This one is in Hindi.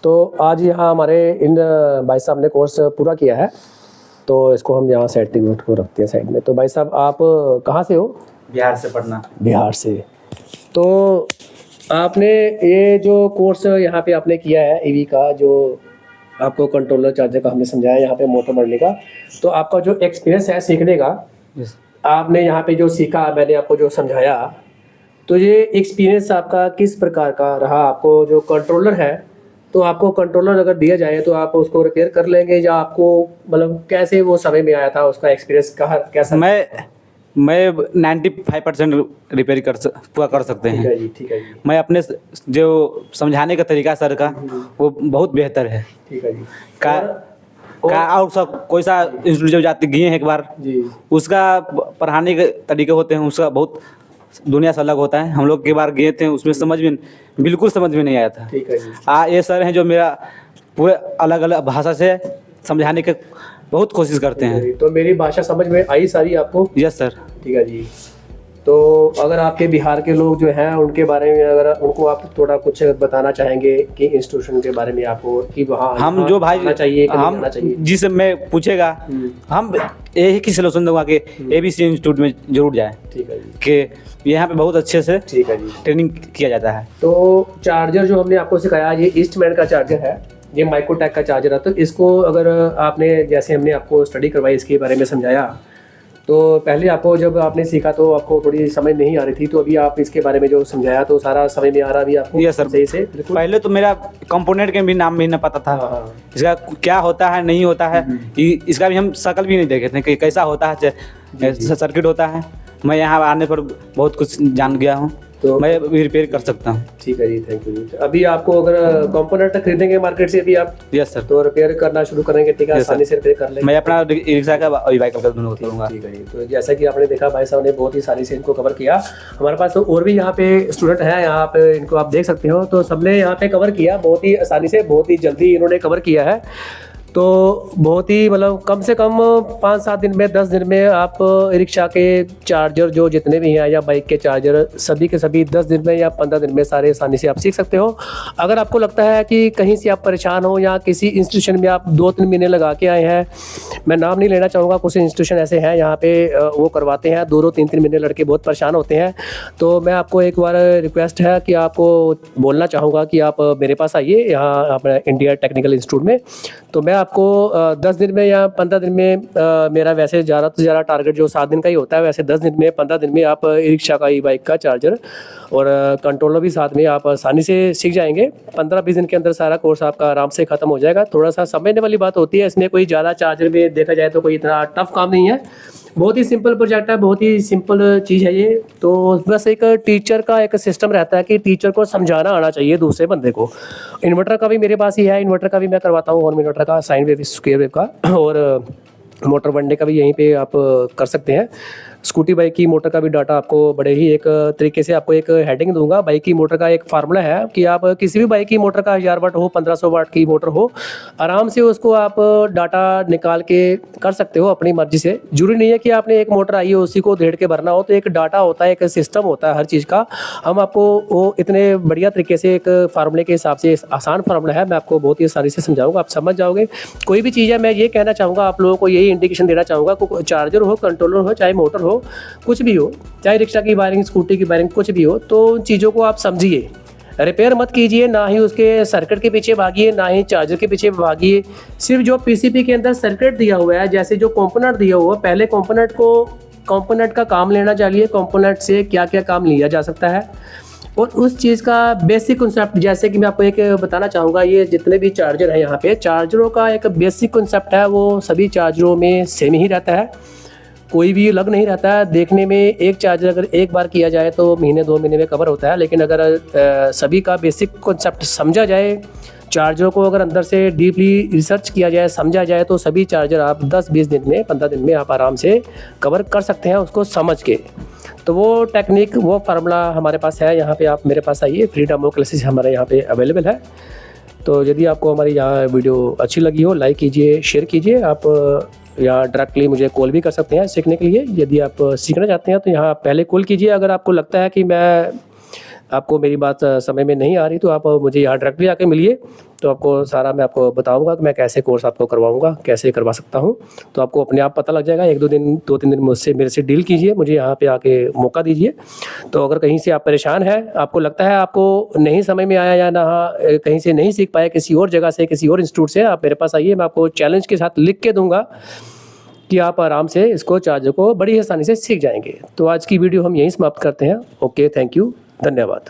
तो आज यहाँ हमारे इन भाई साहब ने कोर्स पूरा किया है, तो इसको हम यहाँ सर्टिफिकेट को रखते हैं साइड में। तो भाई साहब आप कहाँ से हो? बिहार से पढ़ना। बिहार से। तो आपने ये जो कोर्स यहाँ पे आपने किया है ईवी का, जो आपको कंट्रोलर चार्जर का हमने समझाया, यहाँ पे मोटर बढ़ने का, तो आपका जो एक्सपीरियंस है सीखने का, आपने यहाँ पे जो सीखा, मैंने आपको जो समझाया, तो ये एक्सपीरियंस आपका किस प्रकार का रहा? आपको जो कंट्रोलर है, तो आपको कंट्रोलर अगर दिया जाए तो आप उसको रिपेयर कर लेंगे, या आपको मतलब कैसे वो समय में आया था, उसका एक्सपीरियंस कहाँ कैसा? मैं 95% रिपेयर पूरा कर सकते हैं। ठीक है जी, ठीक है जी। मैं अपने जो समझाने का तरीका सर का वो बहुत बेहतर है। ठीक है जी। और सब कोई सा इंस्टीट्यूट जब जाते गए हैं एक बार जी, उसका पढ़ाने के तरीके होते हैं, उसका बहुत दुनिया से अलग होता है। हम लोग के बार गए थे, उसमें बिल्कुल समझ में नहीं आया था। ठीक है जी। ये सर हैं जो मेरा पूरे अलग अलग भाषा से समझाने के बहुत कोशिश करते हैं। तो मेरी भाषा समझ में आई सारी आपको? Yes sir. ठीक है जी। तो अगर आपके बिहार के लोग जो हैं उनके बारे में, अगर उनको आप थोड़ा कुछ बताना चाहेंगे कि इंस्टीट्यूशन के बारे में आपको, कि वहाँ हम जो भाई चाहिए कि हम चाहिए, जिसे मैं पूछेगा हम यही की सलूशन दूंगा कि ABC इंस्टीट्यूट में जरूर जाए। ठीक है जी। कि यहाँ पे बहुत अच्छे से ठीक है जी। ट्रेनिंग किया जाता है। तो चार्जर जो हमने आपको सिखाया, ये ईस्टमैन का चार्जर है, ये माइक्रोटेक का चार्जर है। तो इसको अगर आपने, जैसे हमने आपको स्टडी करवाई, इसके बारे में समझाया, तो पहले आपको जब आपने सीखा तो आपको थोड़ी समझ नहीं आ रही थी, तो अभी आप इसके बारे में जो समझाया तो सारा समझ में आ रहा अभी आपको? यस सर, सही से। पहले तो मेरा कंपोनेंट के भी नाम भी नहीं पता था। हाँ। इसका क्या होता है नहीं होता है, इसका भी हम शकल भी नहीं देखे थे कि कैसा होता है, सर्किट होता है। मैं यहाँ आने पर बहुत कुछ जान गया हूँ, तो मैं भी रिपेयर कर सकता हूँ। ठीक है जी, थैंक यू। अभी आपको अगर कंपोनेंट खरीदेंगे मार्केट से अभी आप, यस सर, तो रिपेयर करना शुरू करेंगे? ठीक है, आसानी से रिपेयर कर लेंगे। मैं अपना रिक्शा का बाइक का दोनों करूँगा। ठीक है जी। तो जैसा कि आपने देखा, भाई साहब ने बहुत ही सारी से इनको कवर किया। हमारे पास तो और भी यहाँ पे स्टूडेंट हैं, यहाँ पे इनको आप देख सकते हो, तो सबने यहाँ पे कवर किया बहुत ही आसानी से, बहुत ही जल्दी इन्होंने कवर किया है। तो बहुत ही मतलब कम से कम 5-7 दिन में, 10 दिन में आप रिक्शा के चार्जर जो जितने भी हैं, या बाइक के चार्जर, सभी के सभी 10 दिन में या 15 दिन में सारे आसानी से आप सीख सकते हो। अगर आपको लगता है कि कहीं से आप परेशान हो, या किसी इंस्टीट्यूशन में आप 2-3 महीने लगा के आए हैं, मैं नाम नहीं लेना चाहूँगा, कुछ इंस्टीट्यूशन ऐसे हैं यहाँ पे वो करवाते हैं 2-2, 3-3 महीने लड़के बहुत परेशान होते हैं। तो मैं आपको एक बार रिक्वेस्ट है कि आपको बोलना चाहूँगा कि आप मेरे पास आइए यहाँ अपना इंडिया टेक्निकल इंस्टीट्यूट में। तो मैं आपको 10 दिन में या 15 दिन में, मेरा वैसे ज़्यादा से ज़्यादा टारगेट जो 7 दिन का ही होता है, वैसे 10 दिन में, 15 दिन में आप रिक्शा का, ई बाइक का चार्जर और कंट्रोलर भी साथ में आप आसानी से सीख जाएंगे। 15-20 दिन के अंदर सारा कोर्स आपका आराम से ख़त्म हो जाएगा। थोड़ा सा समझने वाली बात होती है इसमें, कोई ज़्यादा चार्जर में देखा जाए तो कोई इतना टफ काम नहीं है, बहुत ही सिंपल प्रोजेक्ट है, बहुत ही सिंपल चीज़ है ये। तो बस एक टीचर का एक सिस्टम रहता है कि टीचर को समझाना आना चाहिए दूसरे बंदे को। इन्वर्टर का भी मेरे पास ही है, इन्वर्टर का भी मैं करवाता हूँ, होम इन्वर्टर का, साइन वेव, स्क्वायर वेव का, और मोटर बनने का भी यहीं पे आप कर सकते हैं। स्कूटी बाइक की मोटर का भी डाटा आपको बड़े ही एक तरीके से आपको एक हेडिंग दूंगा। बाइक की मोटर का एक फार्मूला है कि आप किसी भी बाइक की मोटर का 1000 वाट हो, 1500 वाट की मोटर हो, आराम से उसको आप डाटा निकाल के कर सकते हो अपनी मर्जी से। जरूरी नहीं है कि आपने एक मोटर आई है उसी को धेड़ के भरना हो, तो एक डाटा होता है, एक सिस्टम होता है हर चीज़ का। हम आपको वो इतने बढ़िया तरीके से एक फार्मूले के हिसाब से, आसान फार्मूला है, मैं आपको बहुत ही आसानी से समझाऊंगा, आप समझ जाओगे। कोई भी चीज़ है, मैं ये कहना चाहूँगा आप लोगों को, यही इंडिकेशन देना चाहूँगा, चार्जर हो, कंट्रोलर हो, चाहे मोटर हो, कुछ भी हो, चाहे रिक्शा की वायरिंग, स्कूटी की वायरिंग, कुछ भी हो, तो उन चीज़ों को आप समझिए, रिपेयर मत कीजिए, ना ही उसके सर्किट के पीछे भागिए, ना ही चार्जर के पीछे भागिए। सिर्फ जो पीसीबी के अंदर सर्किट दिया हुआ है, जैसे जो कंपोनेंट दिया हुआ है, पहले कंपोनेंट का काम लेना चाहिए, कंपोनेंट से क्या क्या काम लिया जा सकता है, और उस चीज़ का बेसिक कॉन्सेप्ट, जैसे कि मैं आपको एक बताना चाहूँगा, ये जितने भी चार्जर हैं यहाँ पे, चार्जरों का एक बेसिक कॉन्सेप्ट है, वो सभी चार्जरों में सेम ही रहता है, कोई भी अलग नहीं रहता है। देखने में एक चार्जर अगर एक बार किया जाए तो महीने 2 महीने में कवर होता है, लेकिन अगर सभी का बेसिक कॉन्सेप्ट समझा जाए, चार्जरों को अगर अंदर से डीपली रिसर्च किया जाए, समझा जाए, तो सभी चार्जर आप 10-20 दिन में, 15 दिन में आप आराम से कवर कर सकते हैं उसको समझ के। तो वो टेक्निक, वो फार्मूला हमारे पास है यहाँ पे, आप मेरे पास आइए, फ्री डेमो क्लासेस हमारे यहाँ पे अवेलेबल है। तो यदि आपको हमारी यहाँ वीडियो अच्छी लगी हो, लाइक कीजिए, शेयर कीजिए। आप या डायरेक्टली मुझे कॉल भी कर सकते हैं सीखने के लिए। यदि आप सीखना चाहते हैं तो यहाँ पहले कॉल कीजिए। अगर आपको लगता है कि मैं आपको मेरी बात समझ में नहीं आ रही तो आप मुझे यहाँ डायरेक्टली आके मिलिए, तो आपको सारा मैं आपको बताऊंगा कि मैं कैसे कोर्स आपको करवाऊंगा, कैसे करवा सकता हूँ। तो आपको अपने आप पता लग जाएगा। 2-3 दिन मुझसे मेरे से डील कीजिए, मुझे यहाँ पे आके मौका दीजिए। तो अगर कहीं से आप परेशान हैं, आपको लगता है आपको नहीं समझ में आया या ना कहीं से नहीं सीख पाए किसी और जगह से, किसी और इंस्टीट्यूट से, आप मेरे पास आइए, मैं आपको चैलेंज के साथ लिख के दूंगा कि आप आराम से इसको चार्जर को बड़ी आसानी से सीख जाएंगे। तो आज की वीडियो हम यहीं समाप्त करते हैं। ओके, थैंक यू, धन्यवाद।